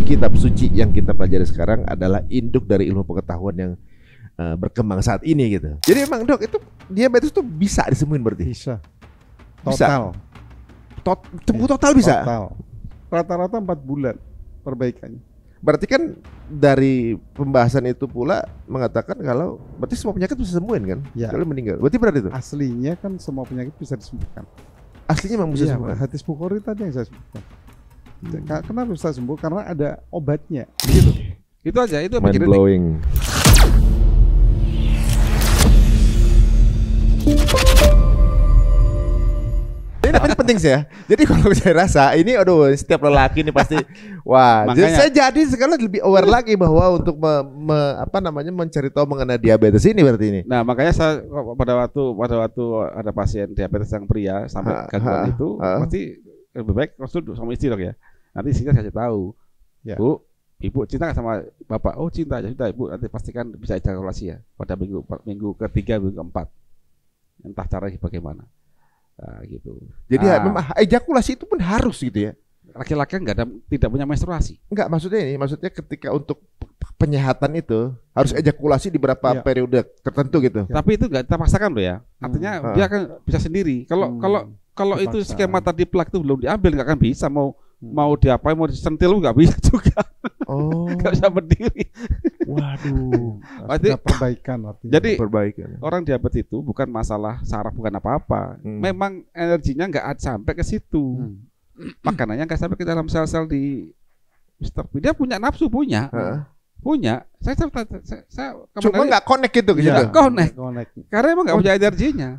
kitab suci yang kita pelajari sekarang adalah induk dari ilmu pengetahuan yang berkembang saat ini gitu. Jadi emang dok itu diabetes tuh bisa disembuhin berarti? Bisa. Bisa. Total. Sembuh total bisa? Total. Rata-rata 4 bulan perbaikannya. Berarti kan dari pembahasan itu pula mengatakan kalau berarti semua penyakit bisa sembuhin kan? Ya. Kalau meninggal. Berarti berat itu? Aslinya kan semua penyakit bisa disembuhkan. Aslinya memang bisa sembuh. Hadis Bukhari tadi yang saya sebutkan. Kenapa bisa sembuh? Karena ada obatnya. Gitu. Itu aja, itu Mind blowing. Ini penting sih ya. Jadi kalau saya rasa ini aduh setiap lelaki ini pasti wah. Makanya, saya jadi sekarang lebih aware lagi bahwa untuk mencari tahu mengenai diabetes ini berarti ini. Nah makanya saya pada waktu ada pasien diabetes yang pria sampai gangguan itu pasti lebih baik konsul sama istri dok ya. Nanti istrinya kasih tahu, Ya. Bu, ibu cinta nggak sama bapak? Oh cinta, ya sudah ibu nanti pastikan bisa ejakulasi ya pada minggu ketiga, minggu keempat. Entah caranya bagaimana. Nah, gitu. Jadi memang ejakulasi itu pun harus gitu ya. Laki-laki tidak punya menstruasi. Enggak, maksudnya ketika untuk penyehatan itu harus ejakulasi di beberapa periode tertentu gitu. Tapi itu nggak kita paksakan loh ya. Artinya dia akan bisa sendiri. Kalau itu skema tadi plak itu belum diambil nggak akan bisa mau diapain, mau disentil nggak bisa juga. Oh. Nggak bisa berdiri. Waduh. Berarti perbaikan artinya. Jadi perbaikan. orang diabetes itu bukan masalah saraf, bukan apa-apa. Memang energinya nggak sampai ke situ. Makanannya nggak sampai ke dalam sel-sel di Mister P. Dia punya nafsu, punya. Saya cuma nggak connect gitu gitu. Nggak connect. Karena emang nggak punya energinya.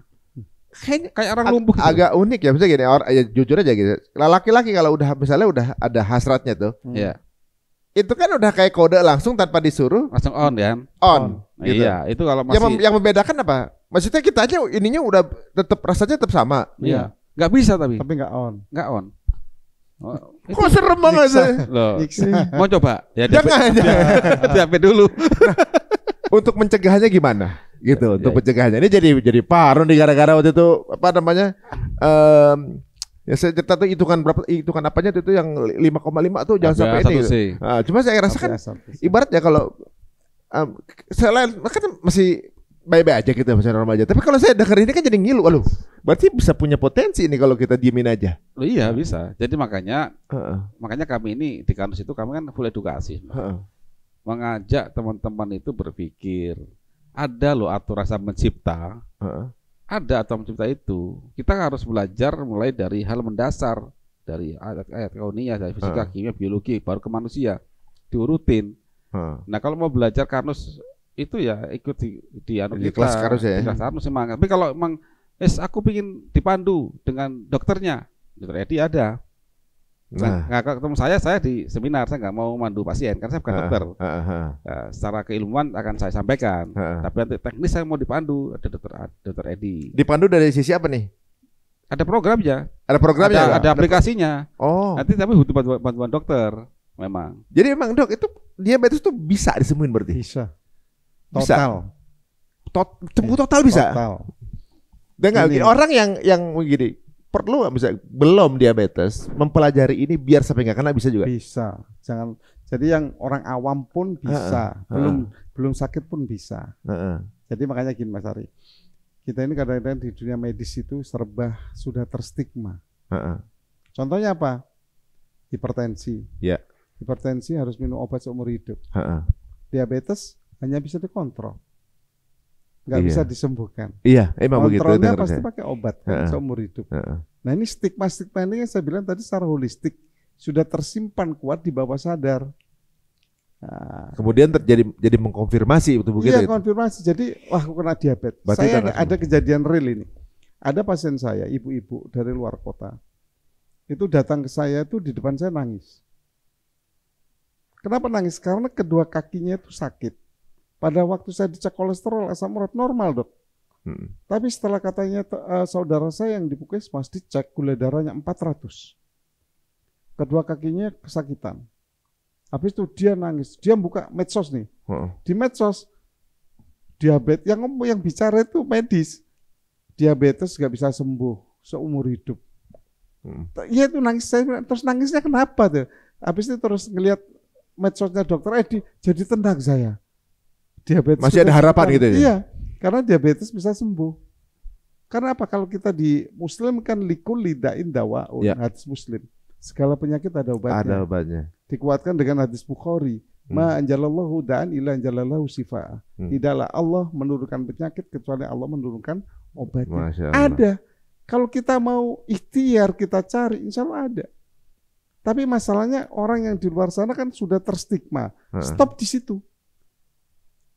Kayak orang lumpuh gitu. Agak unik ya, misalnya gini, ya, jujur aja gitu. Laki-laki kalau misalnya udah ada hasratnya tuh, itu kan udah kayak kode langsung tanpa disuruh, langsung on kan? On. Gitu. Iya, itu kalau masih yang membedakan apa? Maksudnya kita aja ininya udah tetap rasanya tetap sama. Iya. Nggak bisa tapi nggak on. Nggak on. Kok serem banget sih? Loh, mau coba? Ya jangan. Diabetes dulu. Untuk mencegahannya gimana? Gitu, untuk pencegahannya. Ini jadi parah nih gara-gara waktu itu apa namanya? Ya saya cerita tuh hitungan apanya itu yang 5,5 tuh jangan sampai ini. Gitu. Nah, cuma saya rasakan ibaratnya kalau selain kan masih baik-baik aja gitu, masih normal aja. Tapi kalau saya dengar ini kan jadi ngilu, aduh. Berarti bisa punya potensi ini kalau kita diemin aja. Oh, iya bisa. Jadi makanya kami ini di kampus itu kami kan full edukasi. Mengajak teman-teman itu berpikir ada loh aturan Sang Pencipta. Ada aturan pencipta itu. Kita harus belajar mulai dari hal mendasar, dari ayat-ayat kauniyah, dari fisika, kimia, biologi, baru ke manusia, diurutin. Nah kalau mau belajar karnus itu ya ikut di anu kita, kelas karnus ya. Kelas karnus emang. Tapi kalau emang aku pingin dipandu dengan dokternya, dokter Edi ada. Nah, ketemu saya di seminar, saya nggak mau mandu pasien karena saya bukan dokter. Secara keilmuan akan saya sampaikan. Tapi nanti teknis saya mau dipandu, ada dokter Edi. Dipandu dari sisi apa nih? Ada programnya. Ada programnya. Ada aplikasinya. Oh. Nanti tapi butuh bantuan dokter, memang. Jadi memang dok itu diabetes tuh bisa disembuhin berarti? Bisa. Total. Sembuh total bisa. Total. Dan orang yang begini. Perlu bisa belum diabetes mempelajari ini biar sampai nggak kena bisa juga. Bisa. Jangan. Jadi yang orang awam pun bisa. Belum sakit pun bisa. Jadi makanya gini Mas Ari. Kita ini kadang-kadang di dunia medis itu serba sudah terstigma. Contohnya apa? Hipertensi. Ya. Hipertensi harus minum obat seumur hidup. Diabetes hanya bisa dikontrol. Nggak bisa disembuhkan. Iya, emang begitu. Kontrolnya pasti pakai obat kan, seumur hidup. Nah ini stigma-stigma ini yang saya bilang tadi secara holistik sudah tersimpan kuat di bawah sadar. Nah, kemudian jadi mengkonfirmasi begitu. Iya, konfirmasi. Jadi wah aku kena diabetes. Saya ada kejadian real ini. Ada pasien saya, ibu-ibu dari luar kota. Itu datang ke saya itu di depan saya nangis. Kenapa nangis? Karena kedua kakinya itu sakit. Pada waktu saya dicek kolesterol asam urat normal dok. Tapi setelah katanya saudara saya yang di Puskesmas dicek gula darahnya 400. Kedua kakinya kesakitan. Habis itu dia nangis. Dia buka medsos nih. Di medsos diabetes yang bicara itu medis. Diabetes nggak bisa sembuh seumur hidup. Iya itu nangis saya. Terus nangisnya kenapa tuh? Habis itu terus ngelihat medsosnya Dokter Edi, jadi tenang saya. Diabetes masih ada harapan gitu ya? Iya, karena diabetes bisa sembuh. Karena apa? Kalau kita di Muslim kan likul lidain dawa, hadis Muslim. Segala penyakit ada obatnya. Ada obatnya. Dikuatkan dengan hadis Bukhari. Ma anjalallahu da'an ila anjalallahu sifaa. Tidaklah Allah menurunkan penyakit kecuali Allah menurunkan obatnya. Ada. Kalau kita mau ikhtiar, kita cari, insya Allah ada. Tapi masalahnya orang yang di luar sana kan sudah terstigma. Stop di situ.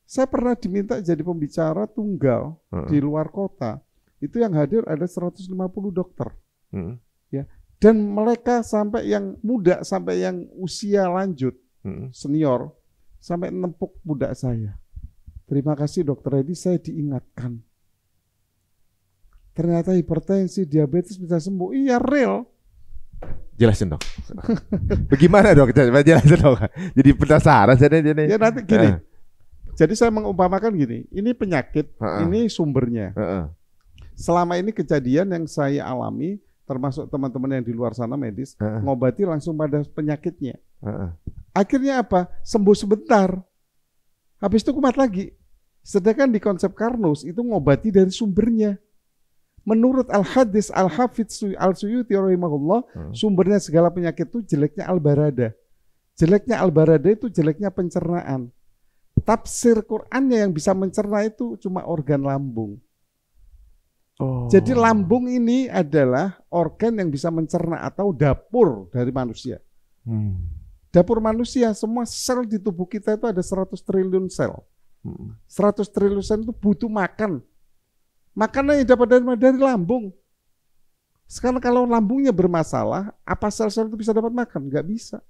Saya pernah diminta jadi pembicara tunggal di luar kota. Itu yang hadir ada 150 dokter. Ya. Dan mereka sampai yang muda, sampai yang usia lanjut, senior, sampai nempuk budak saya. Terima kasih Dokter Edi, saya diingatkan. Ternyata hipertensi, diabetes bisa sembuh. Iya, real. Jelasin dong. Bagaimana dok? Jelasin dong. Jadi penasaran saya jadi. Ya nanti gini. Jadi saya mengumpamakan gini, ini penyakit, ini sumbernya. Selama ini kejadian yang saya alami, termasuk teman-teman yang di luar sana medis, ngobati langsung pada penyakitnya. Akhirnya apa? Sembuh sebentar. Habis itu kumat lagi. Sedangkan di konsep Karnus itu ngobati dari sumbernya. Menurut Al-Hadis Al-Hafidz Al-Suyuti rahimahullah, sumbernya segala penyakit itu jeleknya Al-Barada. Jeleknya Al-Barada itu jeleknya pencernaan. Tafsir Qur'annya yang bisa mencerna itu cuma organ lambung. Jadi lambung ini adalah organ yang bisa mencerna atau dapur dari manusia. Dapur manusia, semua sel di tubuh kita itu ada 100 triliun sel. 100 triliun sel itu butuh makan. Makanannya dapat dari lambung. Sekarang kalau lambungnya bermasalah, apa sel-sel itu bisa dapat makan? Nggak bisa.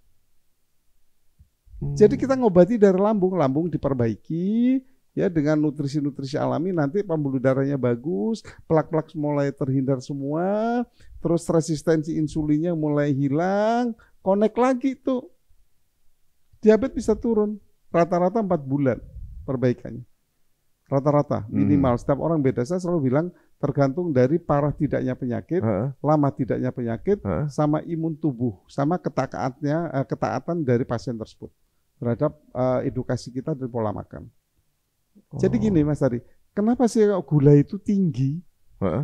Jadi kita ngobati dari lambung, lambung diperbaiki ya dengan nutrisi-nutrisi alami, nanti pembuluh darahnya bagus, plak-plak mulai terhindar semua, terus resistensi insulinnya mulai hilang, connect lagi tuh. Diabetes bisa turun, rata-rata 4 bulan perbaikannya. Rata-rata minimal, setiap orang beda. Saya selalu bilang tergantung dari parah tidaknya penyakit, lama tidaknya penyakit, sama imun tubuh, sama ketaatan dari pasien tersebut terhadap edukasi kita dan pola makan. Jadi gini Mas Ari, kenapa sih gula itu tinggi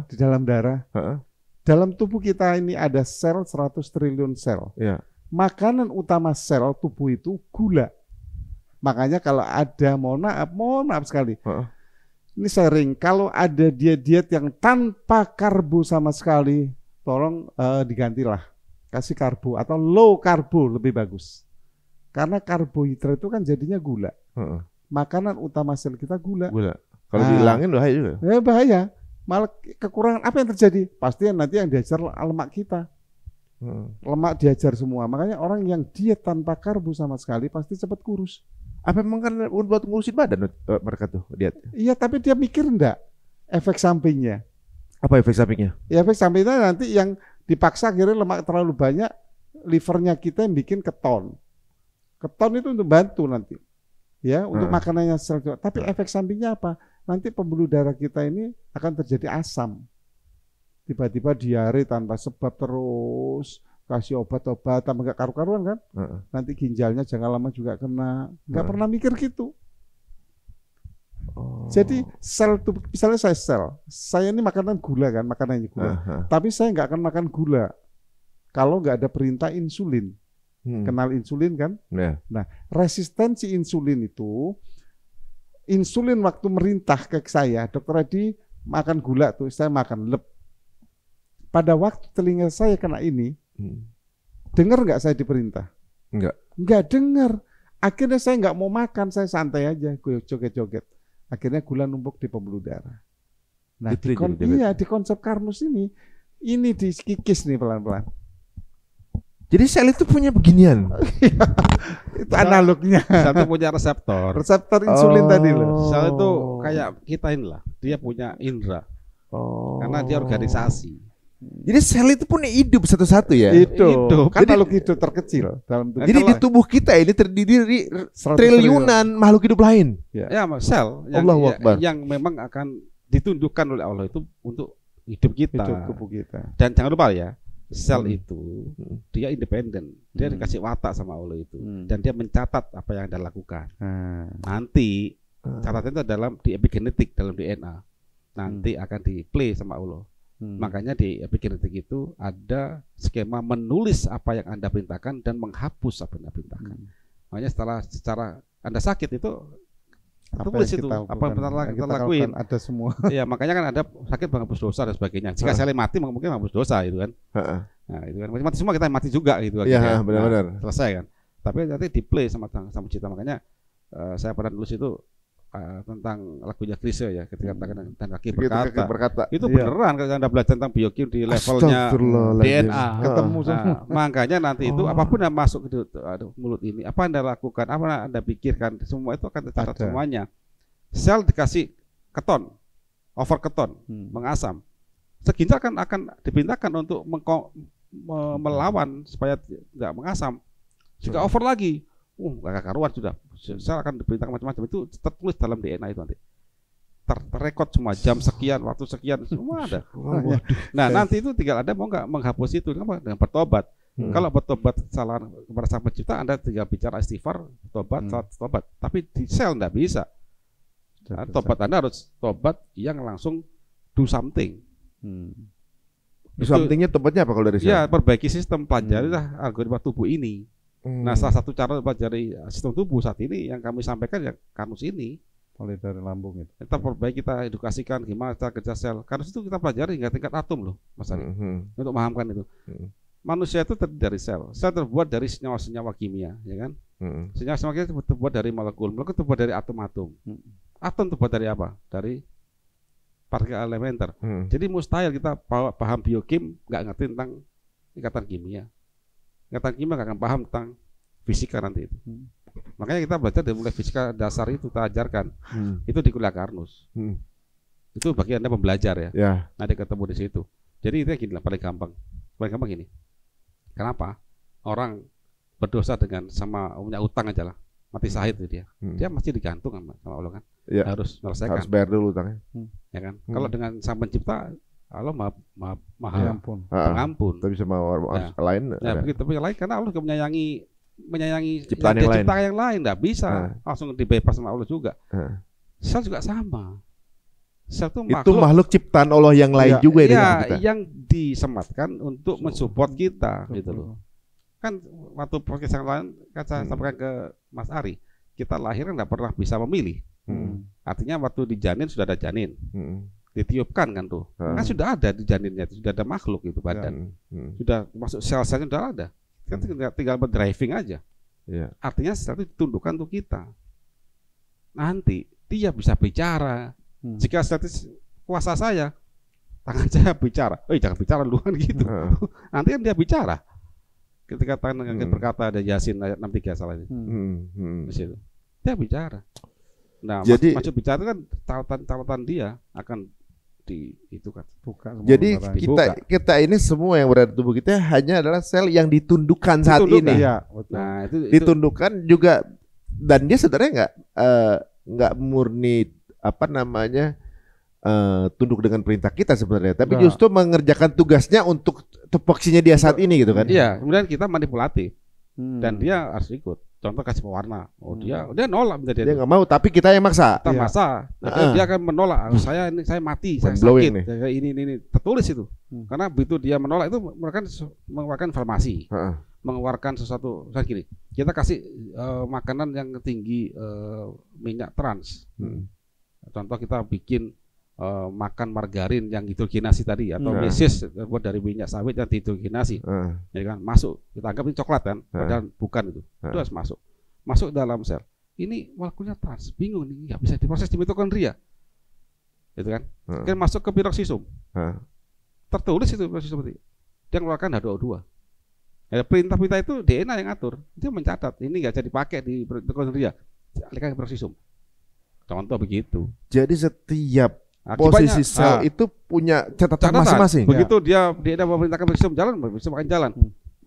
di dalam darah? Dalam tubuh kita ini ada sel 100 triliun sel. Makanan utama sel tubuh itu gula. Makanya kalau ada, mohon maaf sekali. Ini sharing, kalau ada diet yang tanpa karbo sama sekali, tolong digantilah. Kasih karbo atau low karbo lebih bagus. Karena karbohidrat itu kan jadinya gula. Makanan utama sel kita gula. Kalau dihilangin bahaya juga. Ya bahaya. Malah kekurangan apa yang terjadi? Pasti nanti yang diajar lemak kita. Lemak diajar semua. Makanya orang yang diet tanpa karbo sama sekali pasti cepat kurus. Apa memang kan buat ngurusin badan mereka tuh diet? Iya, tapi dia mikir enggak efek sampingnya. Apa efek sampingnya? Ya, efek sampingnya nanti yang dipaksa akhirnya lemak terlalu banyak, livernya kita yang bikin keton. Keton itu untuk bantu nanti. Ya, untuk makanannya sel. Tapi efek sampingnya apa? Nanti pembuluh darah kita ini akan terjadi asam. Tiba-tiba diare tanpa sebab terus, kasih obat-obat, tambah gak karu-karuan kan? Nanti ginjalnya jangka lama juga kena. Gak pernah mikir gitu. Jadi sel tubuh, misalnya saya ini makanan gula kan, makanannya gula. Tapi saya nggak akan makan gula kalau nggak ada perintah insulin. Kenal insulin kan? Nah, resistensi insulin itu, insulin waktu merintah ke saya, Dokter Edi makan gula tuh, saya makan lep. Pada waktu telinga saya kena ini, dengar nggak saya diperintah? Nggak dengar. Akhirnya saya nggak mau makan, saya santai aja, gue joget-joget. Akhirnya gula numpuk di pembuluh darah. Nah, di konsep Karnus ini dikikis nih pelan-pelan. Jadi sel itu punya beginian. Itu analognya. Sel itu punya reseptor. Reseptor insulin tadi loh. Sel itu kayak kita inilah, dia punya indera. Karena dia organisasi. Jadi sel itu punya hidup satu-satu ya. Hidup. Kan makhluk hidup terkecil dalam tubuh. Jadi di tubuh kita ini terdiri dari triliunan makhluk hidup lain. Ya, sel yang memang akan ditundukkan oleh Allah itu untuk hidup kita. Hidup tubuh kita. Dan jangan lupa ya, sel itu dia independen, dia dikasih watak sama Allah itu, dan dia mencatat apa yang Anda lakukan. Nanti catatan itu dalam di epigenetik, dalam DNA, nanti akan di play sama Allah. Makanya di epigenetik itu ada skema menulis apa yang Anda perintahkan dan menghapus apa yang Anda perintahkan. Makanya secara Anda sakit itu tulis itu apa yang kita lakuin ada semua. Iya, makanya kan ada sakit menghapus dosa dan sebagainya. Jika saya mati mungkin menghapus dosa itu kan. Nah, itu kan mati semua, kita mati juga gitu kan. Iya, benar-benar. Nah, selesai kan. Tapi nanti di play sama cipta. Makanya saya pernah nulis itu tentang lagunya Chrisye ya, ketika tangan dan kaki berkata. Itu beneran kalau Anda belajar tentang biokim di levelnya DNA ketemu semua. Makanya nanti itu apapun yang masuk ke mulut ini, apa Anda lakukan, apa Anda pikirkan, semua itu akan tercatat semuanya. Sel dikasih keton, over keton, mengasam. Seginjal akan dipindahkan untuk melawan supaya tidak mengasam. Jika over lagi, gak karuan sudah. Sel akan diperintahkan macam-macam, itu tertulis dalam DNA itu nanti. Terrekod semua jam sekian, waktu sekian, semua ada. Nah, nanti itu tinggal Anda mau nggak menghapus itu dengan bertobat. Kalau bertobat kesalahan kepada Sang Pencipta, Anda tinggal bicara istighfar, tobat. Tapi di sel enggak bisa. Nah, tobat Anda harus tobat yang langsung do something. Do somethingnya tobatnya apa kalau dari sel? Ya, perbaiki sistem, pelajarilah algoritma tubuh ini. Nah, salah satu cara pelajari sistem tubuh saat ini yang kami sampaikan ya Karnus ini. Mulai dari lambung itu. Kita perbaiki, kita edukasikan gimana cara kerja sel. Karnus itu kita pelajari hingga tingkat atom loh, Mas Ari. Untuk memahamkan itu. Manusia itu terdiri dari sel. Sel terbuat dari senyawa-senyawa kimia, ya kan? Senyawa-senyawa kimia terbuat dari molekul. Molekul terbuat dari atom-atom. Atom terbuat dari apa? Dari partikel elementer. Jadi mustahil kita paham biokim nggak ngerti tentang ikatan kimia. Ikatan kimia nggak akan paham tentang fisika nanti itu. Makanya kita belajar dari mulai fisika dasar itu kita ajarkan. Itu di kuliah Karnus. Itu bagi Anda pembelajar ya. Nanti ketemu di situ. Jadi itu gini lah, paling gampang gini. Kenapa orang berdosa dengan sama punya utang aja lah, mati syahid itu dia. Dia masih digantung sama Allah kan. Harus menyelesaikan. Harus bayar dulu utangnya. Ya kan. Kalau dengan Sang Pencipta, Allah maha pengampun. Tapi sama orang lain. Ya begitu, tapi yang lain karena Allah juga menyayangi ciptaan yang lain, nggak bisa langsung dibebas sama Allah juga. Sel juga sama. Sel itu makhluk ciptaan Allah yang lain juga ya, kita. Yang disematkan untuk mensupport kita gitu loh. Kan waktu podcast yang lain kan saya sampaikan ke Mas Ari, kita lahir nggak pernah bisa memilih. Artinya waktu di janin sudah ada janin. Ditiupkan kan tuh. Kan sudah ada di janinnya, sudah ada makhluk itu badan. Sudah masuk sel-selnya sudah ada. Kan tinggal driving aja. Artinya sel itu ditundukkan untuk kita. Nanti dia bisa bicara. Jika sel itu kuasa saya, tangan saya bicara. Jangan bicara duluan gitu. Nanti kan dia bicara. Ketika tangan berkata, ada Yasin ayat 63 salah ini. Di situ. Dia bicara. Nah, jadi masuk bicara itu kan catatan dia akan itu kan buka. Jadi kita ini semua yang berada di tubuh kita hanya adalah sel yang ditundukkan saat ini. Ya, nah, itu ditundukkan juga, dan dia sebenarnya nggak murni tunduk dengan perintah kita sebenarnya, tapi justru mengerjakan tugasnya untuk tupoksinya dia saat ini gitu kan. Iya, kemudian kita manipulatif dan dia harus ikut. Contoh kasih pewarna, dia nolak, dia nggak mau, tapi kita yang maksa. Kita maksa, dia akan menolak. Saya mati, saya sakit, saya ini tertulis itu. Karena begitu dia menolak itu mengeluarkan informasi, mengeluarkan sesuatu. Saya gini, kita kasih makanan yang tinggi minyak trans. Contoh kita bikin makan margarin yang hidrogenasi tadi, atau mesis terbuat dari minyak sawit yang dihidrogenasi, ya kan, masuk, kita anggap ini coklat kan, padahal bukan itu harus masuk dalam sel. Ini molekulnya trans, bingung nih, nggak bisa diproses di mitokondria, itu kan, kan masuk ke peroxisome, tertulis itu peroxisome seperti dia mengeluarkan H2O2. Ya, perintah-perintah itu DNA yang atur, dia mencatat ini nggak bisa dipakai di mitokondria, alihkan ke peroxisome. Contoh begitu. Jadi setiap posisi sel itu punya catatan masing-masing. Begitu dia memerintahkan peroxisome jalan, peroxisome akan jalan.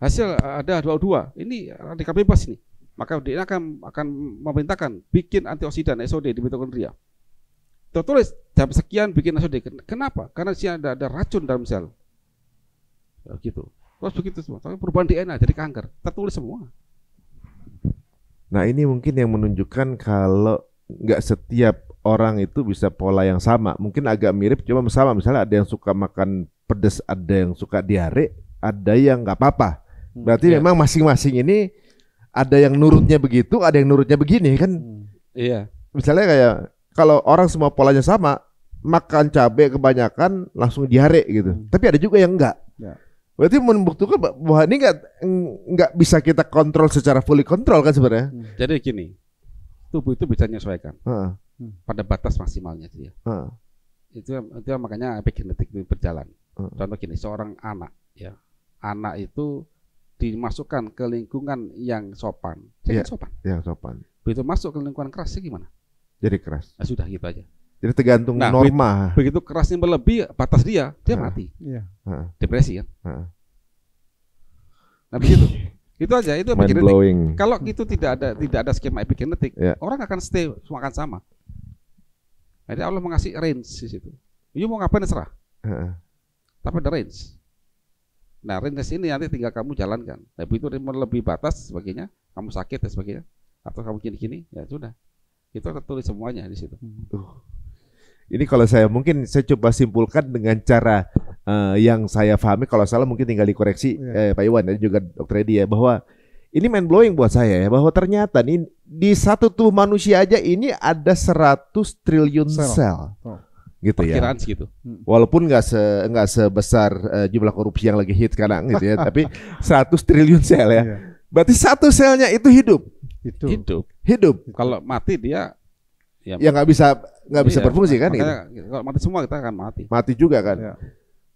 Hasil ada H2O2. Ini radikal bebas ini. Maka DNA akan memerintahkan bikin antioksidan SOD di mitokondria. Tertulis jam sekian bikin SOD. Kenapa? Karena di sini ada racun dalam sel. Gitu. Terus begitu semua. Tapi perubahan DNA jadi kanker. Tertulis semua. Nah ini mungkin yang menunjukkan kalau nggak setiap orang itu bisa pola yang sama. Mungkin agak mirip, cuma sama. Misalnya ada yang suka makan pedas, ada yang suka diare, ada yang nggak apa-apa. Berarti memang masing-masing ini ada yang nurutnya begitu, ada yang nurutnya begini kan? Iya. Misalnya kayak kalau orang semua polanya sama, makan cabai kebanyakan langsung diare gitu. Tapi ada juga yang enggak. Ya. Berarti membuktikan bahwa ini nggak bisa kita kontrol secara fully kontrol kan sebenarnya. Jadi gini, tubuh itu bisa menyesuaikan pada batas maksimalnya dia. Itu makanya epigenetik itu berjalan. Contoh gini, seorang anak ya, anak itu dimasukkan ke lingkungan yang sopan, sopan. Ya, sopan. Begitu masuk ke lingkungan keras, gimana? Jadi keras. Nah, sudah gitu aja. Jadi tergantung norma. Begitu kerasnya melebihi batas dia mati. Depresi kan. Nah begitu. Itu aja, itu epigenetik. Kalau itu tidak ada skema epigenetik, orang akan stay makan sama. Jadi Allah mengasih range di situ. You mau ngapain terserah. Tapi ada range. Nah range ini nanti tinggal kamu jalankan. Nah begitu melebihi batas sebagainya, kamu sakit dan sebagainya, atau kamu gini-gini, ya sudah. Itu tertulis semuanya di situ. Ini kalau saya coba simpulkan dengan cara yang saya pahami, kalau salah mungkin tinggal dikoreksi Pak Iwan dan juga Dr. Edi ya, bahwa ini mind blowing buat saya ya, bahwa ternyata nih di satu tubuh manusia aja ini ada 100 triliun sel. Gitu ya. Perkiraan segitu. Walaupun nggak sebesar jumlah korupsi yang lagi hit sekarang gitu ya, tapi 100 triliun sel ya. Berarti satu selnya itu hidup. Hidup. Kalau mati dia ya nggak bisa berfungsi kan? Gitu. Kalau mati semua kita akan mati. Mati juga kan? Ya.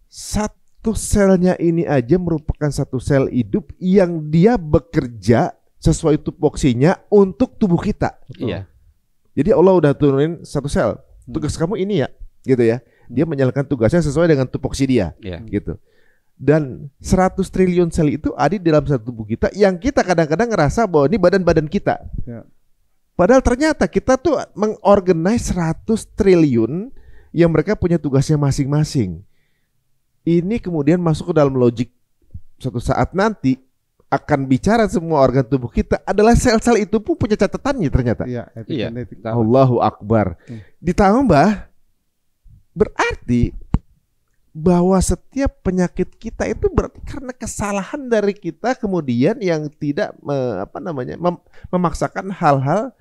Satu selnya ini aja merupakan satu sel hidup yang dia bekerja sesuai tupoksinya untuk tubuh kita. Iya. Jadi Allah udah turunin satu sel. Tugas kamu ini ya, gitu ya. Dia menjalankan tugasnya sesuai dengan tupoksi dia, gitu. Dan 100 triliun sel itu ada di dalam satu tubuh kita yang kita kadang-kadang ngerasa bahwa ini badan-badan kita. Ya. Padahal ternyata kita tuh mengorganize 100 triliun yang mereka punya tugasnya masing-masing. Ini kemudian masuk ke dalam logik suatu saat nanti akan bicara semua organ tubuh kita adalah sel-sel itu pun punya catatannya ternyata. Iya. Allahu Akbar. Ditambah berarti bahwa setiap penyakit kita itu berarti karena kesalahan dari kita kemudian yang tidak memaksakan hal-hal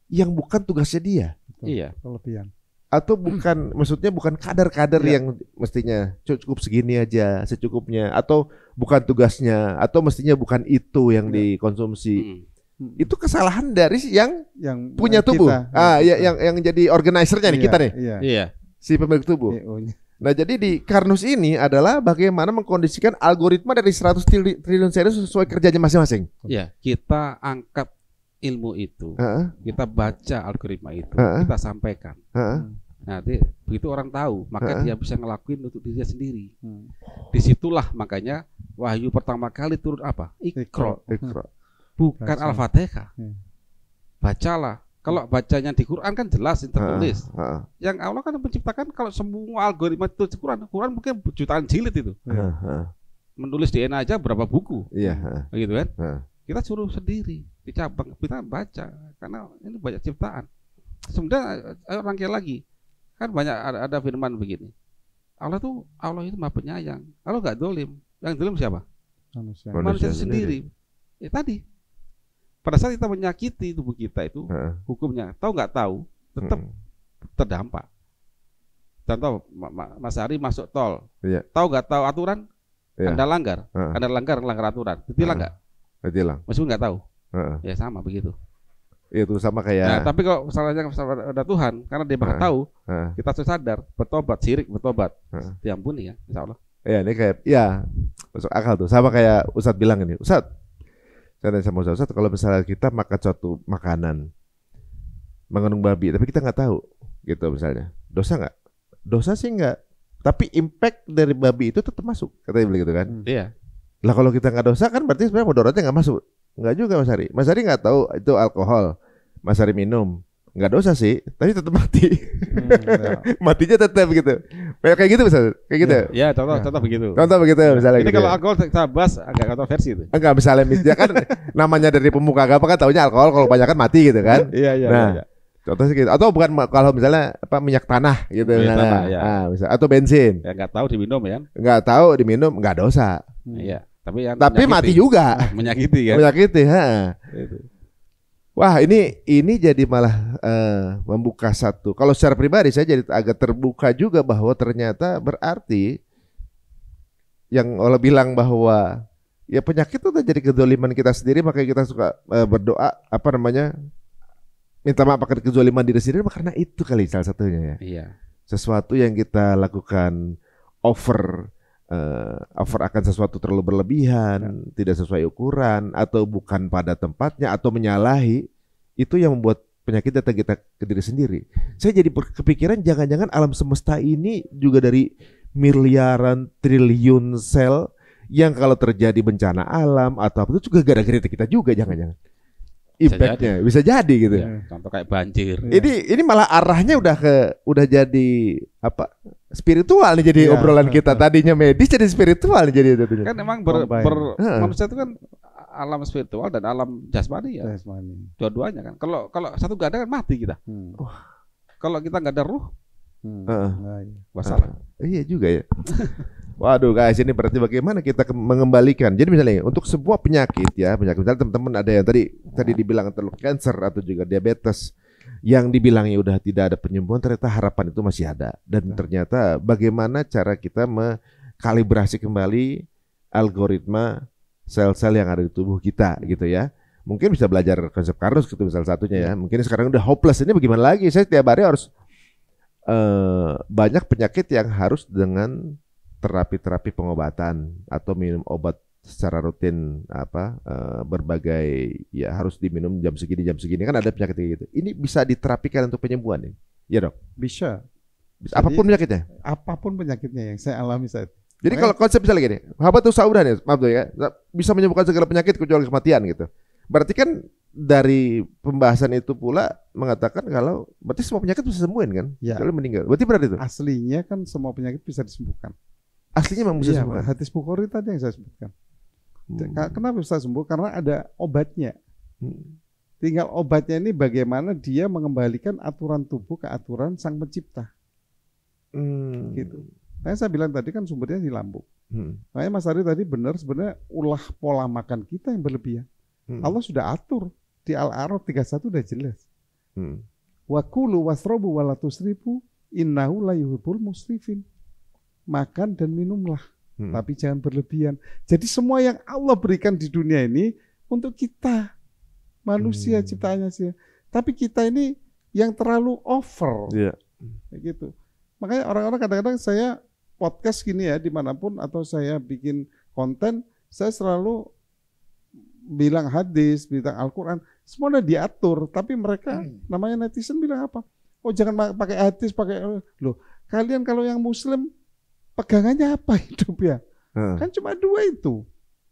yang bukan tugasnya dia. Iya, kelebihan. Atau bukan, maksudnya bukan kadar-kadar yang mestinya cukup segini aja, secukupnya, atau bukan tugasnya, atau mestinya bukan itu yang dikonsumsi. Itu kesalahan dari yang punya tubuh. Kita, yang jadi organizer-nya nih kita nih. Iya. Si pemilik tubuh. Nah, jadi di Karnus ini adalah bagaimana mengkondisikan algoritma dari 100 triliun sel sesuai kerjanya masing-masing. Iya, kita angkat ilmu itu, kita baca algoritma itu, kita sampaikan. Nanti begitu orang tahu, maka dia bisa ngelakuin untuk dirinya sendiri. Disitulah makanya wahyu pertama kali turun apa? Iqra. Bukan Al-Fatihah. Bacalah. Kalau bacanya di Quran kan jelas tertulis. Yang Allah kan menciptakan kalau semua algoritma itu di Quran mungkin jutaan jilid itu. Menulis DNA aja berapa buku. Begitu kan? Kita suruh sendiri dicabang, kita baca karena ini banyak ciptaan. Sebenarnya rangkai lagi kan banyak ada firman begini. Allah itu Maha Penyayang. Allah nggak dolim. Yang dolim siapa? Manusia sendiri. Tadi pada saat kita menyakiti tubuh kita itu hukumnya tahu nggak tahu tetap terdampak. Contoh Mas Hari masuk tol, tahu nggak tahu aturan, Anda langgar, langgar aturan, ditilang nggak? Ditilang. Meskipun nggak tahu. Ya sama begitu. Itu sama kayak. Nah, tapi kalau salahnya ada Tuhan, karena dia Maha tahu, kita harus sadar, bertobat, syirik, bertobat, diampuni ya, insya Allah. Ya ini kayak, masuk akal tuh. Sama kayak Ustadz bilang ini, Ustadz, saya tanya sama Ustadz, kalau misalnya kita makan suatu makanan mengandung babi, tapi kita nggak tahu, gitu misalnya, dosa nggak? Dosa sih nggak, tapi impact dari babi itu tetap masuk, katanya bilang gitu kan? Iya. Lah kalau kita nggak dosa kan berarti sebenarnya mudaratnya nggak masuk. Nggak juga Mas Hari. Mas Hari nggak tahu itu alkohol. Mas Hari minum. nggak dosa sih, tapi tetap mati. Matinya tetap gitu. Kayak gitu misalnya, kayak gitu. Ya, contoh begitu. Contoh begitu misalnya. Ini gitu. kalau alkohol kita bahas agak kontroversi itu. Enggak, misalnya kan namanya dari pemuka agama kan taunya alkohol, kalau banyak kan mati gitu kan. Iya. Nah, contoh segitu. Atau bukan kalau misalnya minyak tanah gitu. Tanah, ya. Misal, atau bensin. Ya nggak tahu diminum ya. Nggak tahu diminum, nggak dosa. Iya. Tapi mati juga. Menyakiti kan. Menyakiti. Wah, ini jadi malah membuka satu. Kalau secara pribadi saya jadi agak terbuka juga bahwa ternyata berarti yang Allah bilang bahwa ya penyakit itu jadi kezaliman kita sendiri, makanya kita suka berdoa minta maaf akan kezaliman diri sendiri karena itu kali salah satunya ya. Iya. Sesuatu yang kita lakukan over akan sesuatu terlalu berlebihan, tidak sesuai ukuran, atau bukan pada tempatnya, atau menyalahi, itu yang membuat penyakit datang kita ke diri sendiri. Saya jadi kepikiran jangan-jangan alam semesta ini juga dari miliaran triliun sel yang kalau terjadi bencana alam atau apa itu juga gara-gara kita juga, jangan-jangan. Impactnya bisa jadi gitu. Ya, contoh kayak banjir. Ini malah arahnya udah jadi apa? Spiritual nih jadi obrolan kita. Tadinya medis jadi spiritual nih jadi itu. Kan memang manusia itu kan alam spiritual dan alam jasmani ya. Dua-duanya kan. Kalau satu gak ada kan mati kita. Kalau kita nggak ada ruh, masalah. Iya juga ya. Waduh guys, ini berarti bagaimana kita mengembalikan. Jadi misalnya untuk sebuah penyakit misalnya teman-teman ada yang tadi dibilang terlalu cancer atau juga diabetes, yang dibilangnya udah tidak ada penyembuhan, ternyata harapan itu masih ada. Dan ternyata bagaimana cara kita mengkalibrasi kembali algoritma sel-sel yang ada di tubuh kita gitu ya. Mungkin bisa belajar konsep Carnot gitu salah satunya ya. Mungkin sekarang udah hopeless, ini bagaimana lagi? Saya tiap hari harus banyak penyakit yang harus dengan terapi pengobatan atau minum obat secara rutin berbagai ya harus diminum jam segini kan ada penyakit kayak gitu. Ini bisa diterapikan untuk penyembuhan nih. Ya, Dok? Bisa. Apapun penyakitnya. Apapun penyakitnya yang saya alami saat. Jadi kalau konsep misalnya gini, habatus sauda nih, maaf tuh ya, bisa menyembuhkan segala penyakit kecuali kematian gitu. Berarti kan dari pembahasan itu pula mengatakan kalau berarti semua penyakit bisa sembuhin kan? Ya. Kalau meninggal. Berarti benar itu. Aslinya kan semua penyakit bisa disembuhkan. Aslinya memang bisa sembuh. Hadis Bukhari tadi yang saya sebutkan. Kenapa bisa sembuh? Karena ada obatnya. Tinggal obatnya ini bagaimana dia mengembalikan aturan tubuh ke aturan sang pencipta. Gitu. Nah, saya bilang tadi kan sumbernya di lambung. Makanya Mas Ari tadi benar, sebenarnya ulah pola makan kita yang berlebihan. Allah sudah atur di Al-A'raf 31 udah jelas. Wa kulu wasrobu wa la tusrifu innahu la yuhibbul musrifin. Makan dan minumlah, tapi jangan berlebihan. Jadi semua yang Allah berikan di dunia ini untuk kita, manusia ciptaannya sih. Tapi kita ini yang terlalu over, kayak gitu. Makanya orang-orang kadang-kadang saya podcast gini ya dimanapun atau saya bikin konten, saya selalu bilang hadis, bilang Al-Quran, semua udah diatur. Tapi mereka namanya netizen bilang apa? Oh jangan pakai hadis, pakai loh. Kalian kalau yang Muslim pegangannya apa hidup ya? Kan cuma dua itu.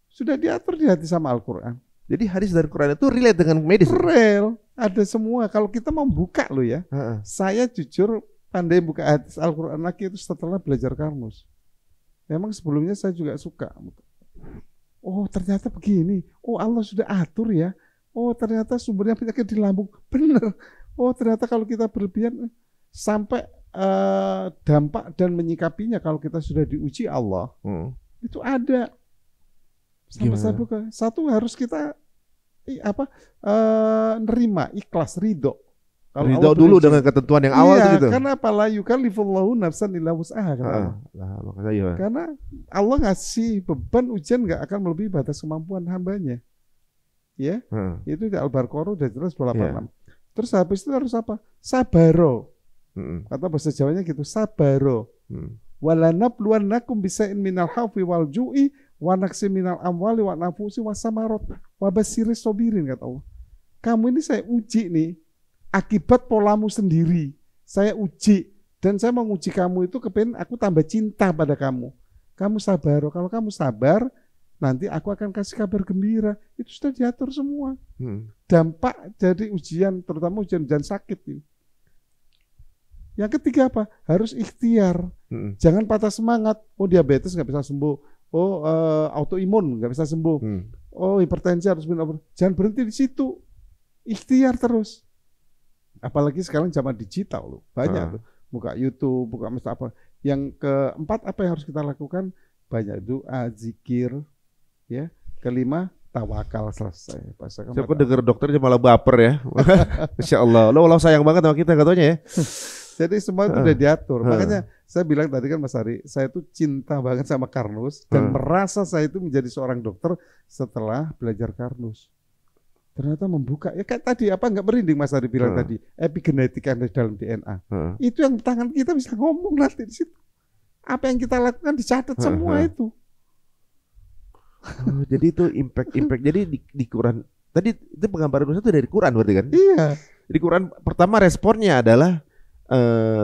Sudah diatur di hadis sama Al-Quran. Jadi hadis dari Quran itu relate dengan medis? Real. Ada semua. Kalau kita mau buka loh ya. Saya jujur pandai buka hadis Al-Quran lagi itu setelah belajar Karmus. Memang sebelumnya saya juga suka. Oh ternyata begini. Oh Allah sudah atur ya. Oh ternyata sumbernya penyakit di lambung. Bener. Oh ternyata kalau kita berlebihan sampai dampak dan menyikapinya kalau kita sudah diuji Allah itu ada sama-sama buka. Satu harus kita nerima, ikhlas, ridho. Ridho dulu dengan ketentuan yang awal gitu. Karena apa? La yukallifullahu nafsan illa wus'aha. Karena Allah ngasih beban ujian nggak akan melebihi batas kemampuan hambanya. Ya, itu di Al-Baqarah udah jelas 286. Terus habis itu harus apa? Sabaro. Kata bahasa Jawanya gitu, sabaro. Walanabluwannakum bisa'in minal khawfi wal ju'i wa naqsi minal amwali wa nafusi wa samarot wa basiris sobirin, kata Allah. Kamu ini saya uji nih akibat polamu sendiri. Saya uji dan saya menguji kamu itu kepengen aku tambah cinta pada kamu. Kamu sabar. Kalau kamu sabar, nanti aku akan kasih kabar gembira. Itu sudah diatur semua. dampak dari ujian, terutama ujian sakit ini. Yang ketiga apa? Harus ikhtiar. Jangan patah semangat. Oh diabetes nggak bisa sembuh. Oh autoimun nggak bisa sembuh. Oh hipertensi harus minum. Jangan berhenti di situ. Ikhtiar terus. Apalagi sekarang zaman digital loh. Banyak tuh. Buka YouTube, buka apa. Yang keempat apa yang harus kita lakukan? Banyak doa, zikir. Ya. Kelima, tawakal, selesai. Siapa dengar dokternya malah baper ya. Masya Allah. Lo sayang banget sama kita katanya ya. Jadi semua itu udah diatur. Makanya saya bilang tadi kan Mas Ari, saya tuh cinta banget sama Karnus dan merasa saya itu menjadi seorang dokter setelah belajar Karnus. Ternyata membuka, ya kayak tadi apa nggak merinding Mas Ari bilang tadi, epigenetika yang ada dalam DNA. Itu yang tangan kita bisa ngomong nanti di situ. Apa yang kita lakukan dicatat semua itu. Jadi itu impact. Jadi di Quran tadi itu penggambaran itu dari Quran berarti kan? Iya. Di Quran pertama responnya adalah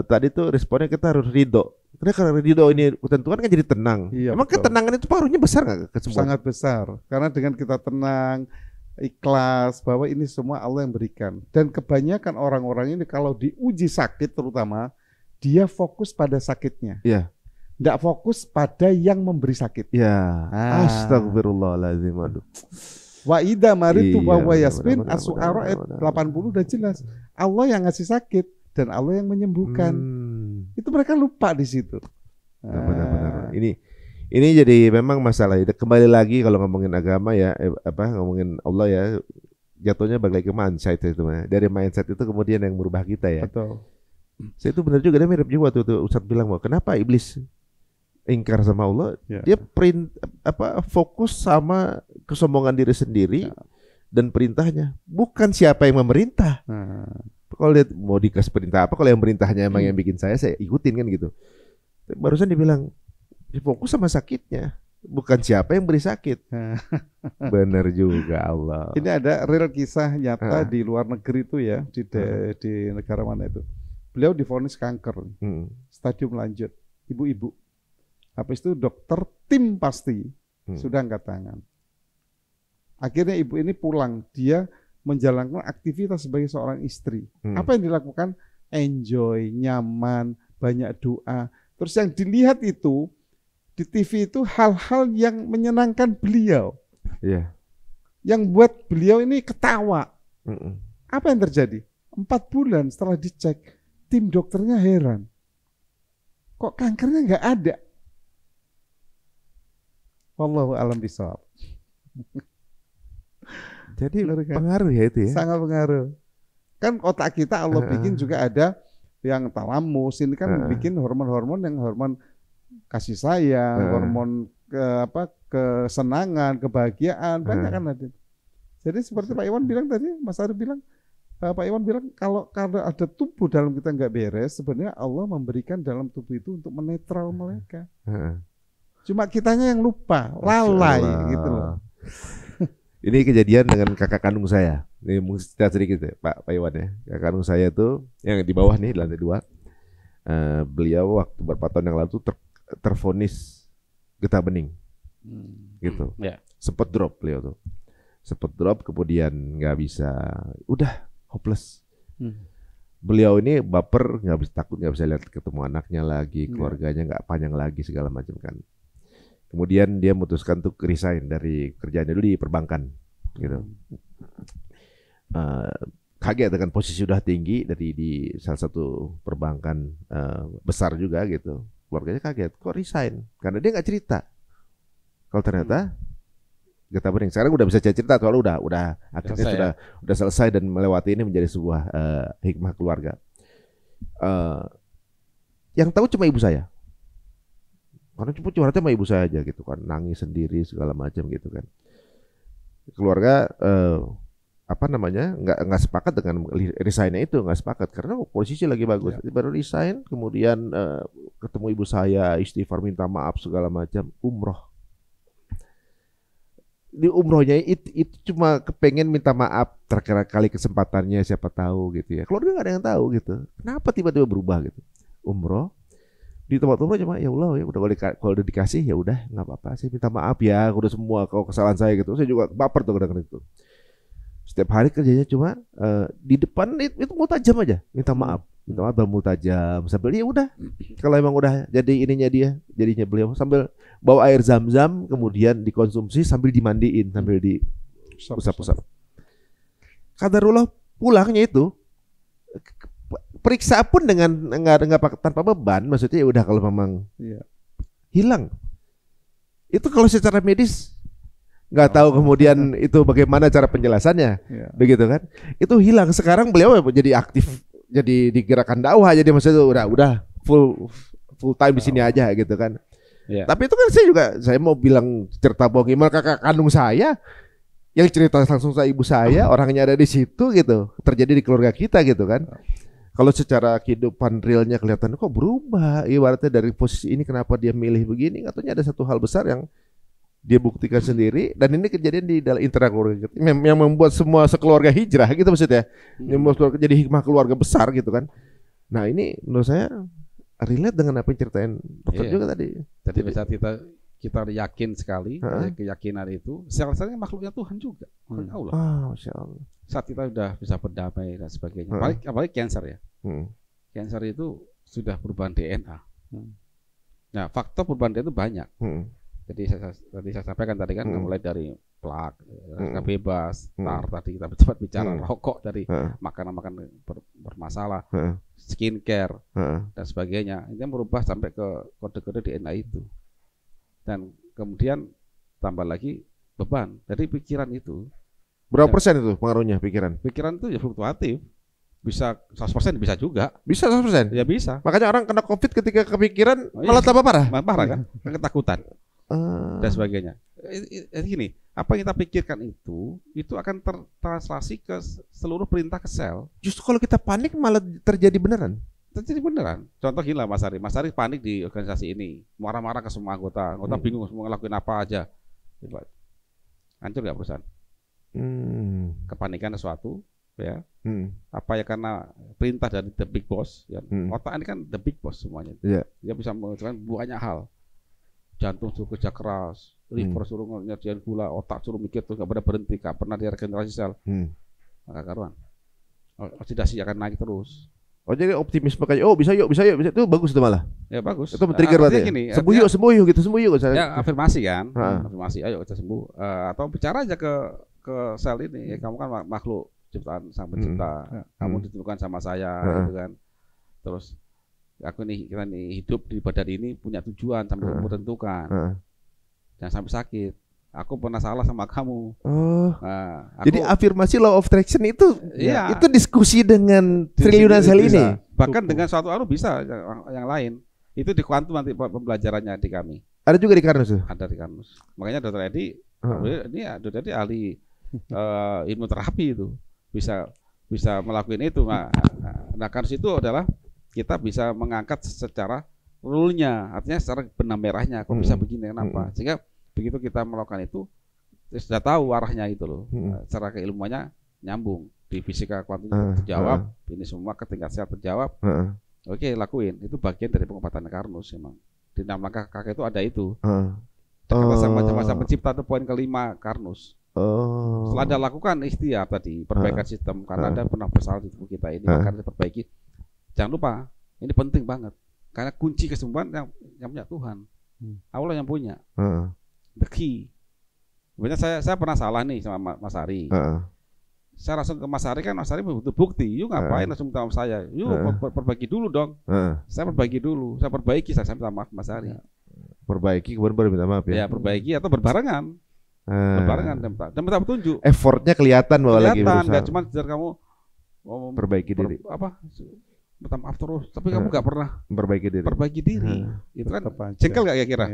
tadi tuh responnya kita harus ridho. Karena kalau ridho ini ketentuan kan jadi tenang. Iya, emang ketenangan itu paruhnya besar nggak? Sangat besar. Karena dengan kita tenang, ikhlas bahwa ini semua Allah yang berikan. Dan kebanyakan orang-orang ini kalau diuji sakit terutama, dia fokus pada sakitnya. Iya. Nggak fokus pada yang memberi sakit. Ya. Astagfirullahaladzim. Wa idza maritu wa yasmin as-su'ara ayat 80 udah jelas. Allah yang ngasih sakit dan Allah yang menyembuhkan. Itu mereka lupa di situ. Benar-benar. Ini jadi memang masalah. Kembali lagi kalau ngomongin agama ya, ngomongin Allah ya, jatuhnya balik lagi ke mindset itu. Dari mindset itu kemudian yang merubah kita ya. Betul. Saya itu benar juga, dia mirip juga tuh Ustadz bilang bahwa kenapa iblis ingkar sama Allah? Ya. Dia fokus sama kesombongan diri sendiri dan perintahnya, bukan siapa yang memerintah. Kalau lihat mau dikasih perintah apa, kalau yang perintahnya emang yang bikin saya ikutin kan gitu. Barusan dibilang fokus sama sakitnya, bukan siapa yang beri sakit. Benar juga Allah. Ini ada real kisah nyata di luar negeri itu ya, di negara mana itu. Beliau divonis kanker, stadium lanjut, ibu-ibu. Habis itu dokter tim pasti sudah angkat tangan. Akhirnya ibu ini pulang, dia menjalankan aktivitas sebagai seorang istri. Apa yang dilakukan? Enjoy, nyaman, banyak doa. Terus yang dilihat itu di TV itu hal-hal yang menyenangkan beliau. Yeah. Yang buat beliau ini ketawa. Apa yang terjadi? 4 bulan setelah dicek, tim dokternya heran. Kok kankernya nggak ada? Wallahu a'lam bishawab. Jadi pengaruh ya itu ya? Sangat pengaruh. Kan otak kita Allah bikin juga ada yang talamus. Ini kan bikin hormon-hormon yang hormon kasih sayang, hormon kesenangan, kebahagiaan, banyak kan ada. Jadi seperti Pak Iwan bilang tadi, Mas Ari bilang, Pak Iwan bilang kalau karena ada tubuh dalam kita nggak beres, sebenarnya Allah memberikan dalam tubuh itu untuk menetral mereka. Cuma kitanya yang lupa, lalai gitu loh. Ini kejadian dengan kakak kandung saya. Ini mungkin cerita sedikit ya, Pak Iwan ya. Kakak kandung saya tuh yang di bawah nih, di lantai 2. Beliau waktu beberapa tahun yang lalu tuh tervonis getah bening. Gitu. Sempet drop beliau tuh. Sempet drop kemudian nggak bisa, udah hopeless. Beliau ini baper, nggak bisa, takut nggak bisa lihat ketemu anaknya lagi, keluarganya nggak panjang lagi segala macam kan. Kemudian dia memutuskan untuk resign dari kerjaannya dulu di perbankan, gitu. Kaget dengan posisi sudah tinggi dari di salah satu perbankan besar juga gitu. Keluarganya kaget, kok resign? Karena dia nggak cerita. Kalau ternyata getah bening sekarang udah bisa cerita, kalau udah akhirnya sudah selesai dan melewati ini menjadi sebuah hikmah keluarga. Yang tahu cuma ibu saya. Karena cuma curhatnya sama ibu saya aja gitu kan, nangis sendiri segala macam gitu kan. Keluarga nggak sepakat dengan resign-nya itu, nggak sepakat karena posisi lagi bagus. Baru resign, kemudian ketemu ibu saya, istighfar, minta maaf segala macam, umroh. Di umrohnya itu cuma kepengen minta maaf terakhir kali kesempatannya, siapa tahu gitu ya. Keluarga nggak ada yang tahu gitu. Kenapa tiba-tiba berubah gitu? Umroh. Di tempat umroh cuma ya Allah ya udah, kalau udah dikasih ya udah nggak apa-apa, saya minta maaf ya udah semua kalau kesalahan saya gitu. Saya juga baper tuh kadang-kadang itu. Setiap hari kerjanya cuma di depan itu multajam aja, minta maaf dalam multajam sambil ya udah. Kalau emang udah jadi ininya dia, jadinya beliau sambil bawa air zam-zam kemudian dikonsumsi sambil dimandiin, sambil diusap-usap. Qadarullah pulangnya itu periksa pun dengan nggak tanpa beban, maksudnya ya udah kalau memang hilang. Itu kalau secara medis nggak tahu kemudian itu bagaimana cara penjelasannya, begitu kan? Itu hilang. Sekarang beliau jadi aktif, jadi di gerakan dakwah, jadi maksudnya udah full time di sini aja gitu kan. Tapi itu kan saya mau bilang cerita bohong gimana kakak kandung saya yang cerita langsung sama ibu saya, orangnya ada di situ gitu, terjadi di keluarga kita gitu kan. Kalau secara kehidupan realnya kelihatan kok berubah, ibaratnya dari posisi ini kenapa dia milih begini, katanya ada satu hal besar yang dia buktikan sendiri, dan ini kejadian di dalam internal keluarga yang membuat semua sekeluarga hijrah gitu maksudnya, yang membuat jadi hikmah keluarga besar gitu kan. Nah ini menurut saya relate dengan apa yang ceritain dokter juga tadi. Jadi saat kita yakin sekali, keyakinan itu sel-selnya makhluknya Tuhan juga, Allah. Masya Allah. Saat kita sudah bisa berdamai dan sebagainya, apalagi cancer ya, cancer itu sudah perubahan DNA. Nah faktor perubahan DNA itu banyak. Jadi saya sampaikan tadi kan mulai dari plak, bebas, tadi kita sempat bicara rokok, dari makanan-makanan bermasalah, skincare dan sebagainya. Ini merubah sampai ke kode-kode DNA itu. Dan kemudian tambah lagi beban dari pikiran itu. Berapa persen itu pengaruhnya pikiran? Pikiran itu ya fluktuatif. Bisa 100% bisa juga. Bisa 100%? Ya bisa. Makanya orang kena COVID ketika kepikiran malah tambah parah. Parah kan? Ketakutan. Dan sebagainya. Gini, apa yang kita pikirkan itu akan tertranslasi ke seluruh perintah ke sel. Justru kalau kita panik malah terjadi beneran. Terjadi beneran. Contoh gila Mas Ari panik di organisasi ini, marah-marah ke semua anggota bingung mau ngelakuin apa aja. Hancur nggak perusahaan? Kepanikan sesuatu, ya. Apa ya, karena perintah dari the big boss, ya. Otak ini kan the big boss semuanya. Dia bisa mengerjakan banyak hal. Jantung suruh kerja keras, liver suruh ngerjain gula, otak suruh mikir terus nggak pernah berhenti, nggak pernah dia regenerasi sel, maka karuan oksidasi akan naik terus. Oh jadi optimisme kayak bisa yuk itu bagus itu malah. Ya bagus. Itu men-trigger berarti. Ya? Sembuh yuk. Ya afirmasi kan, afirmasi, ayo kita sembuh. Atau bicara aja ke sel ini, kamu kan makhluk ciptaan Sang Pencipta, kamu ditentukan sama saya, gitu kan. Terus kita nih hidup di badan ini punya tujuan sampai umur tentukan. Jangan sampai sakit. Aku pernah salah sama kamu. Jadi afirmasi law of attraction itu itu diskusi dengan triliunan sel ini. Bahkan dengan suatu bisa yang lain. Itu di kuantum nanti pembelajarannya di kami. Ada juga di Karnus. Ada di Karnus. Makanya Dr. Edi Dr. Edi ahli hipnoterapi itu. Bisa melakukan itu. Nah, Karnus itu adalah kita bisa mengangkat secara rule-nya, artinya secara benang merahnya, kok bisa begini, kenapa? Sehingga begitu kita melakukan itu, sudah tahu arahnya itu loh, secara keilmuannya nyambung, di fisika kuantum terjawab, ini semua ke tingkat sel terjawab, oke lakuin, itu bagian dari pengobatan Karnus memang. Di 6 langkah kakek itu ada itu, masa pencipta itu poin kelima Karnus. Setelah Anda lakukan ikhtiar tadi, perbaikan sistem, karena Anda pernah bersalah di tubuh kita ini, maka Anda perbaiki. Jangan lupa, ini penting banget. Karena kunci kesembuhan yang punya Tuhan. Allah yang punya. The key. Sebenarnya saya pernah salah nih sama Mas Ari. Saya langsung ke Mas Ari, kan Mas Ari butuh bukti. Yuk ngapain langsung minta sama saya? Yuk perbaiki dulu dong. Saya perbaiki dulu. Saya perbaiki, saya minta maaf Mas Ari. Perbaiki kemudian baru minta maaf ya? Ya perbaiki atau berbarengan. Berbarengan dan minta petunjuk. Effortnya kelihatan bahwa lagi berusaha. Nggak cuma sekedar kamu perbaiki diri. Minta maaf terus, tapi kamu nggak pernah perbaiki diri. Itu kan jengkel nggak kira-kira?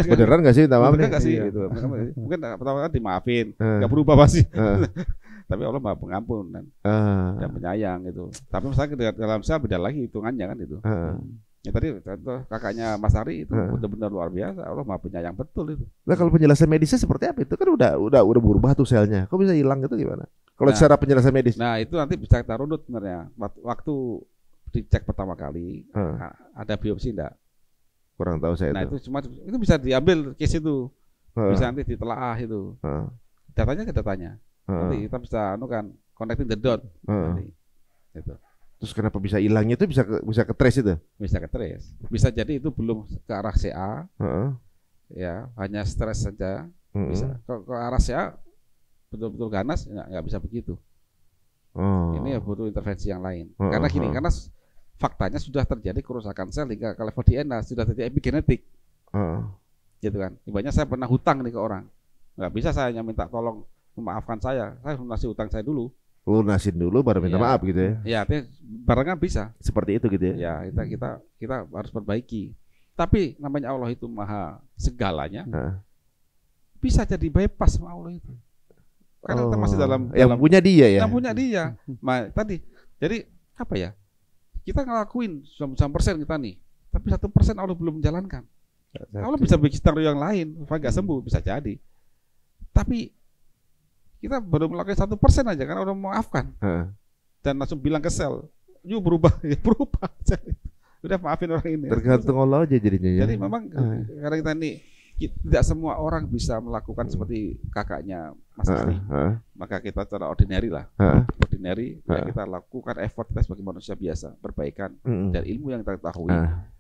Beneran nggak sih minta maaf? Beneran nggak sih? Gitu. Mungkin pertama kan dimaafin, nggak berubah pasti. Tapi Allah Maha Pengampun dan penyayang gitu. Tapi misalnya dalam sel beda lagi hitungannya kan itu. Ya tadi kakaknya Mas Ari itu benar-benar luar biasa. Allah Maha Penyayang betul itu. Nah kalau penjelasan medisnya seperti apa itu? Kan udah berubah tuh selnya. Kok bisa hilang gitu gimana? Kalau secara penjelasan medis? Nah itu nanti bisa kita runut sebenarnya. Waktu dicek pertama kali ada biopsi enggak? Kurang tahu saya. Nah itu bisa diambil case itu, bisa nanti ditelaah itu. Datanya ke datanya. Nanti kita bisa kan connecting the dot. Nanti. Gitu. Terus kenapa bisa hilangnya itu bisa ke trace itu? Bisa ke trace. Bisa jadi itu belum ke arah CA. Ya, hanya stres saja. Bisa ke arah CA betul-betul ganas nggak bisa begitu. Ini ya butuh intervensi yang lain. Karena gini, karena faktanya sudah terjadi kerusakan sel hingga ke level DNA, sudah terjadi epigenetik. Gitu kan. Ibaratnya saya pernah hutang nih ke orang. Nggak bisa saya hanya minta tolong memaafkan saya lunasi hutang saya dulu. Lunasin dulu baru minta maaf gitu ya. Ya, artinya barengan bisa. Seperti itu gitu ya. Ya, kita harus perbaiki. Tapi namanya Allah itu maha segalanya. Bisa jadi bypass sama Allah itu. Karena kita masih dalam punya dia ya. Yang punya dia. Tadi. Jadi apa ya? Kita ngelakuin 100% kita nih. Tapi 1% Allah belum menjalankan. Allah bisa bikin skenario yang lain, supaya nggak sembuh, bisa jadi. Tapi kita baru melakukan 1% aja karena udah memaafkan. Dan langsung bilang ke sel, yuk berubah, ya berubah. Udah maafin orang ini. Tergantung Allah aja jadinya ya. Jadi memang karena kita ini tidak semua orang bisa melakukan seperti kakaknya Mas Ali. Maka kita secara ordinary lah. Ordinary ya kita lakukan effort kita sebagai manusia biasa, perbaikan dari ilmu yang kita ketahui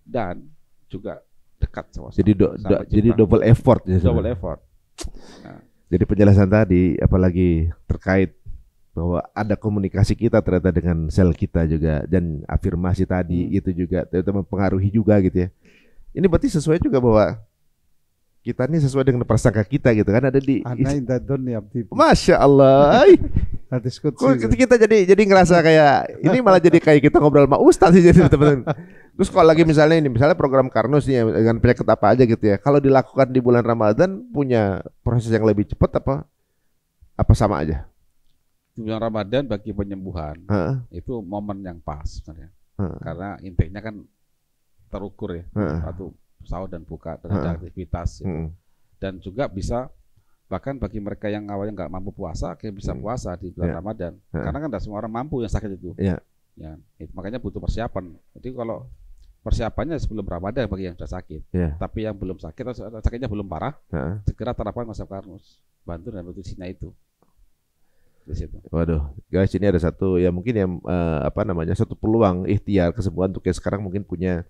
dan juga dekat sama. Jadi double effort ya. Double effort. Jadi penjelasan tadi apalagi terkait bahwa ada komunikasi kita ternyata dengan sel kita juga dan afirmasi tadi itu juga ternyata mempengaruhi juga gitu ya. Ini berarti sesuai juga bahwa kita ini sesuai dengan prasangka kita gitu kan ada di Masya Allah. Kita jadi ngerasa kayak ini malah jadi kayak kita ngobrol sama Ustaz sih jadi teman-teman. Terus kalau lagi misalnya program Karnus nih dengan penyakit apa aja gitu ya. Kalau dilakukan di bulan Ramadan punya proses yang lebih cepat apa sama aja? Di bulan Ramadan bagi penyembuhan itu momen yang pas sebenarnya. Karena intinya kan terukur ya. Satu sahur dan buka dan ada aktivitas gitu. Dan juga bisa bahkan bagi mereka yang awalnya nggak mampu puasa akhirnya bisa puasa di bulan Ramadan karena kan tidak semua orang mampu yang sakit itu ya, makanya butuh persiapan. Jadi kalau persiapannya sebelum Ramadan bagi yang sudah sakit tapi yang belum sakit atau sakitnya belum parah segera terapkan konsep Karnus, bantu dan nutrisinya itu di situ. Waduh guys, ini ada satu ya mungkin yang satu peluang ikhtiar kesembuhan untuk yang sekarang mungkin punya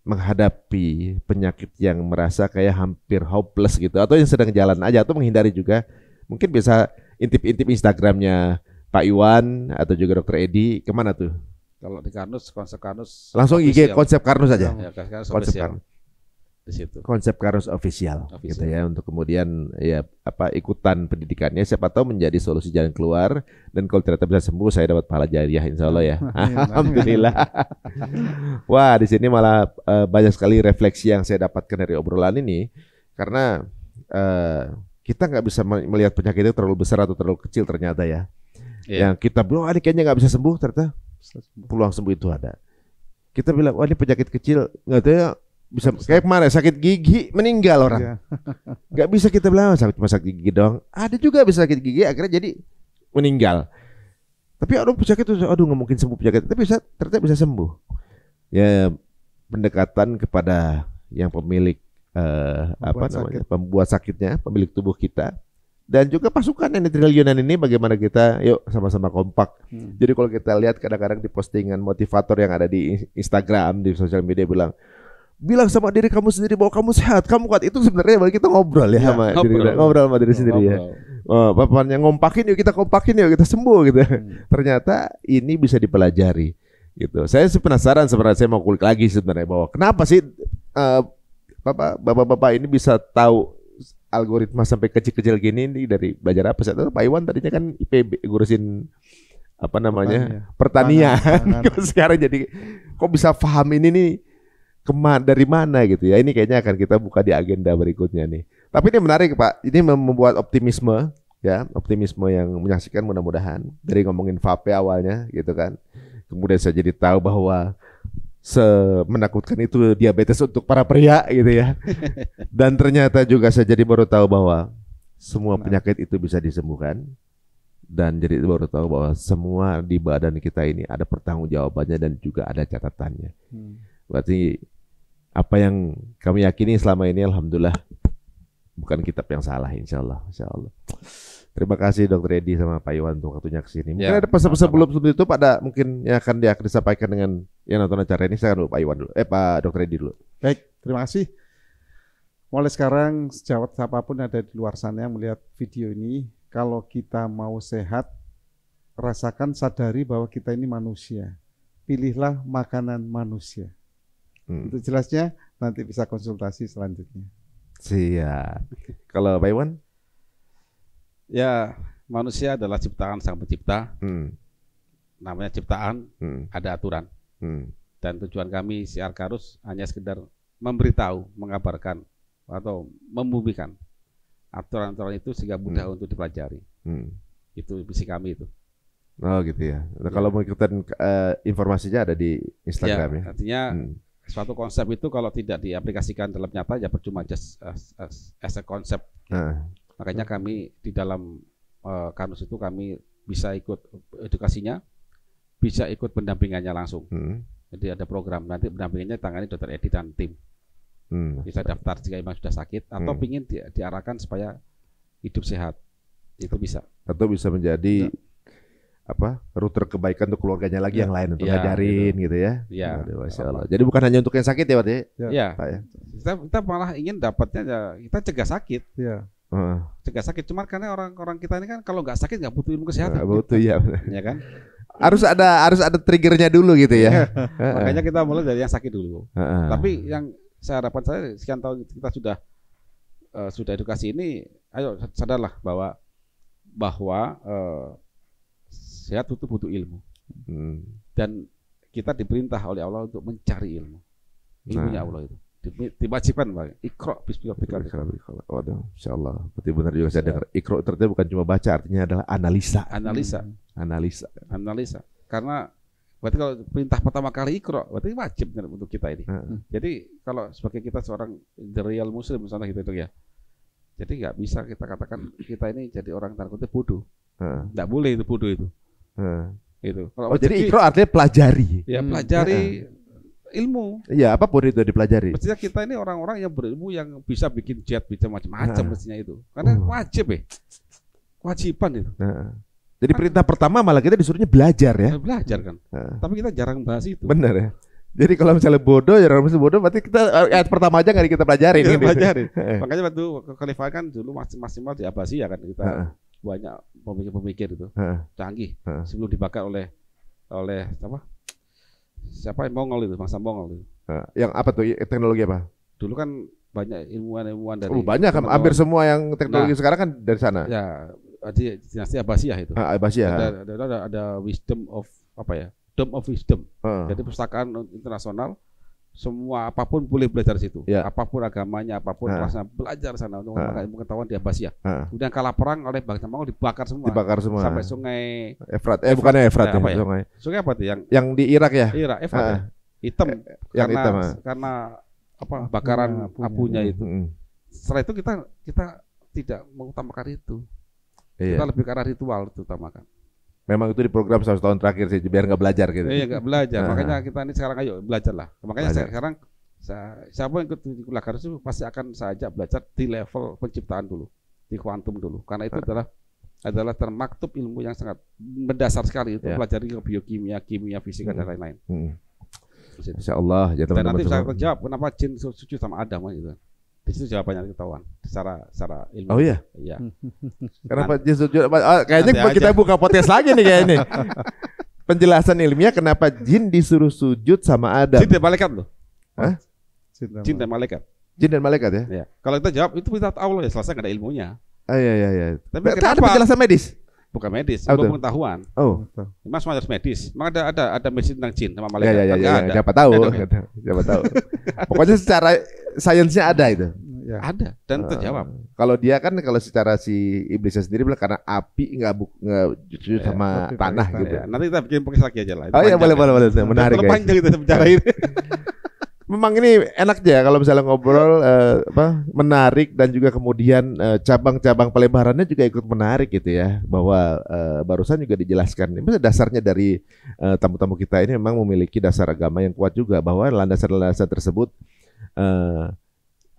menghadapi penyakit yang merasa kayak hampir hopeless gitu atau yang sedang jalan aja atau menghindari juga mungkin bisa intip-intip Instagramnya Pak Iwan atau juga Dr. Edi kemana tuh? Kalau di Karnus konsep Karnus langsung IG konsep Karnus aja. Konsep Karnus di situ. Konsep Karnus official gitu ya untuk kemudian ya ikutan pendidikannya siapa tahu menjadi solusi jalan keluar dan kalau ternyata bisa sembuh saya dapat pahala jariah insyaallah ya. Alhamdulillah. Wah, di sini malah banyak sekali refleksi yang saya dapatkan dari obrolan ini karena kita nggak bisa melihat penyakit itu terlalu besar atau terlalu kecil ternyata ya. Yang kita bilang ini kayaknya nggak bisa sembuh ternyata peluang sembuh itu ada. Kita bilang wah ini penyakit kecil nggak tahu ya bisa kayak kemarin sakit gigi meninggal orang. Nggak bisa kita bilang sakit gigi doang. Ada juga bisa sakit gigi akhirnya jadi meninggal. Tapi penyakit itu nggak mungkin sembuh penyakit. Tapi ternyata bisa sembuh. Ya pendekatan kepada yang pemilik pembuat sakitnya, pemilik tubuh kita. Dan juga pasukan yang triliunan ini bagaimana kita yuk sama-sama kompak. Jadi kalau kita lihat kadang-kadang di postingan motivator yang ada di Instagram, di sosial media bilang sama diri kamu sendiri bahwa kamu sehat, kamu kuat. Itu sebenarnya bagi kita ngobrol ya sama diri kita, ngobrol sama diri sendiri ya. Bapaknya ngompakin yuk kita sembuh gitu. Ternyata ini bisa dipelajari gitu. Saya sih penasaran sebenarnya, saya mau kulik lagi sebenarnya bahwa kenapa sih bapak-bapak ini bisa tahu algoritma sampai kecil-kecil gini nih dari belajar apa? Saya tahu Pak Iwan tadinya kan IPB ngurusin pertanian. Sekarang jadi kok bisa paham ini nih dari mana gitu ya. Ini kayaknya akan kita buka di agenda berikutnya nih. Tapi ini menarik Pak. Ini membuat optimisme ya, optimisme yang menyaksikan mudah-mudahan dari ngomongin vape awalnya gitu kan. Kemudian saya jadi tahu bahwa menakutkan itu diabetes untuk para pria gitu ya. Dan ternyata juga saya jadi baru tahu bahwa semua penyakit itu bisa disembuhkan. Dan jadi baru tahu bahwa semua di badan kita ini ada pertanggungjawabannya dan juga ada catatannya. Berarti apa yang kami yakini selama ini alhamdulillah bukan kitab yang salah, insya Allah. Terima kasih Dr. Edi sama Pak Iwan untuk waktunya kesini. Mungkin ada pesan-pesan belum itu pada mungkin yang akan disampaikan dengan yang nonton acara ini. Saya akan Pak Iwan dulu, Pak Dr. Edi dulu. Baik, terima kasih. Mulai sekarang sejawat siapapun ada di luar sana yang melihat video ini, kalau kita mau sehat, rasakan, sadari bahwa kita ini manusia. Pilihlah makanan manusia. Itu jelasnya, nanti bisa konsultasi selanjutnya. Siap. Kalau Pak Iwan? Ya, manusia adalah ciptaan Sang Pencipta. Namanya ciptaan, ada aturan. Dan tujuan kami Syiar Karus hanya sekedar memberitahu, mengabarkan atau membumikan aturan-aturan itu sehingga mudah untuk dipelajari. Itu visi kami itu. Oh gitu ya. Nah, kalau mau ikutan informasinya ada di Instagram ya. Artinya suatu konsep itu kalau tidak diaplikasikan dalam nyata ya percuma, just as a konsep. Makanya kami di dalam Karus itu kami bisa ikut edukasinya, bisa ikut pendampingannya langsung. Jadi ada program nanti pendampingannya tangani Dr. Edi dan tim. Bisa daftar jika memang sudah sakit atau ingin diarahkan supaya hidup sehat, itu bisa. Atau bisa menjadi rute kebaikan untuk keluarganya lagi yang lain untuk ngajarin gitu ya. Iya. Masya Allah. Jadi bukan hanya untuk yang sakit ya Pak ya? Iya. Kita malah ingin dapatnya ya kita cegah sakit. Iya. Cegah sakit, cuma karena orang kita ini kan kalau nggak sakit nggak butuh ilmu kesehatan. Butuh ya. Ya kan? Harus ada triggernya dulu gitu ya. Makanya kita mulai dari yang sakit dulu. Tapi yang saya harapan saya sekian tahun kita sudah edukasi ini, ayo sadarlah bahwa sehat itu butuh ilmu. Dan kita diperintah oleh Allah untuk mencari ilmu. Ilmunya Allah itu diwajibkan, Pak. Iqra bismi rabbikal ladzi khalaq. Waduh, insyaallah. Betul benar juga saya dengar. Iqra itu bukan cuma baca, artinya adalah analisa. Analisa. Karena berarti kalau perintah pertama kali Iqra, berarti wajib untuk kita ini. Jadi kalau sebagai kita seorang the real muslim misalnya gitu ya. Jadi nggak bisa kita katakan kita ini jadi orang tanda kutip bodoh. Nggak boleh itu bodoh itu. Gitu. Jadi Iqra artinya pelajari. Ya, pelajari ilmu. Iya, apapun itu dipelajari. Mestinya kita ini orang-orang yang berilmu yang bisa bikin jet, bisa macam-macam mestinya itu. Karena wajib kewajiban itu. Jadi perintah pertama malah kita disuruhnya belajar ya. Belajar kan. Tapi kita jarang bahas itu. Benar ya. Jadi kalau misalnya bodoh, berarti kita ayat pertama aja nggak kita pelajarin. Kita pelajarin. Makanya waktu kekhalifah kan dulu maksimal di Abbasiyah kan kita banyak pemikir-pemikir itu canggih sebelum dibakar oleh siapa yang Mongol itu, bangsa Mongol itu. Yang apa tuh teknologi apa? Dulu kan banyak ilmuwan dari banyak kan, hampir semua yang teknologi sekarang kan dari sana. Ya, di dinasti Abbasiyah itu. Abbasiyah. Ada wisdom of Dome of Wisdom. Jadi pustakaan internasional, semua apapun boleh belajar di situ. Apapun agamanya, apapun rasanya, belajar sana untuk pengetahuan di Abbasiyah. Kemudian kalah perang oleh bangsa Mongol dibakar semua. Sampai sungai Efrat. Bukannya Efrat ya, sungai. Sungai apa tuh yang di Irak ya? Irak, Efrat ya. Hitam. Karena bakaran abunya itu. Setelah itu kita tidak mengutamakan itu. Kita lebih ke arah ritual itu utamakan. Memang itu di program 100 tahun terakhir sih, biar nggak belajar gitu. Iya, nggak belajar. Makanya kita ini sekarang ayo belajarlah. Makanya sekarang siapa yang ikut di kuliah Karus itu pasti akan saya ajak belajar di level penciptaan dulu, di kuantum dulu. Karena itu adalah termaktub ilmu yang sangat mendasar sekali untuk pelajari biokimia, kimia, fisika dan lain-lain. Insya Allah. Ya, dan nanti saya terjawab kenapa jin sujud sama Adam gitu. Di situ jawabannya ketahuan secara ilmu. Oh iya. Iya. Kenapa jin sujud? Kayaknya kita buka podcast lagi nih kayaknya. Penjelasan ilmiah kenapa jin disuruh sujud sama Adam. Jin dan malaikat loh. Hah? Jin dan malaikat. Jin dan malaikat ya? Iya. Kalau kita jawab itu perintah Allah ya, selesai nggak ada ilmunya. Iya. Tapi ada penjelasan medis? Bukan medis, ilmu pengetahuan. Oh. Mas harus medis. Memang ada medis tentang jin sama malaikat. Iya. Siapa tahu. Siapa tahu. Pokoknya secara sainsnya ada itu. Ya. Ada dan terjawab. Kalau dia kan kalau secara si iblisnya sendiri bilang karena api nggak sujud sama tanah gitu. Ya. Nanti kita bikin podcast lagi aja lah. Oh iya boleh. Menarik guys. Panjang kita bicara ini. Memang ini enak ya kalau misalnya ngobrol menarik dan juga kemudian cabang-cabang pelebarannya juga ikut menarik gitu ya, bahwa barusan juga dijelaskan ini dasarnya dari tamu-tamu kita ini memang memiliki dasar agama yang kuat juga, bahwa landasan-landasan tersebut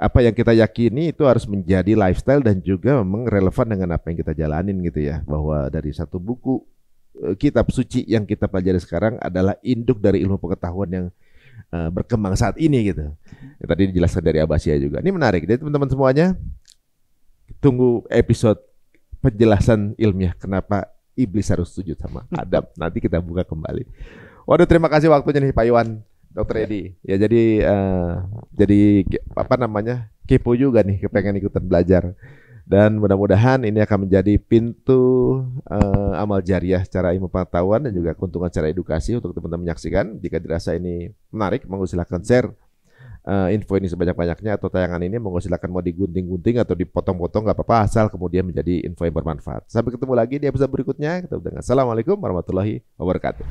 apa yang kita yakini itu harus menjadi lifestyle dan juga memang relevan dengan apa yang kita jalanin gitu ya. Bahwa dari satu buku kitab suci yang kita pelajari sekarang adalah induk dari ilmu pengetahuan yang berkembang saat ini gitu. Tadi dijelaskan dari Abbasiyah juga. Ini menarik. Jadi teman-teman semuanya tunggu episode penjelasan ilmiah kenapa iblis harus sujud sama Adam. Nanti kita buka kembali. Waduh, terima kasih waktunya nih Pak Iwan, Dr. Edi. Ya jadi apa namanya, kepo juga nih, kepengen ikutan belajar. Dan mudah-mudahan ini akan menjadi pintu amal jariah secara ilmu pengetahuan dan juga keuntungan secara edukasi untuk teman-teman menyaksikan. Jika dirasa ini menarik, monggo silakan share info ini sebanyak-banyaknya, atau tayangan ini monggo silakan mau digunting-gunting atau dipotong-potong, nggak apa-apa, asal kemudian menjadi info yang bermanfaat. Sampai ketemu lagi di episode berikutnya. Kita dengan Assalamualaikum warahmatullahi wabarakatuh.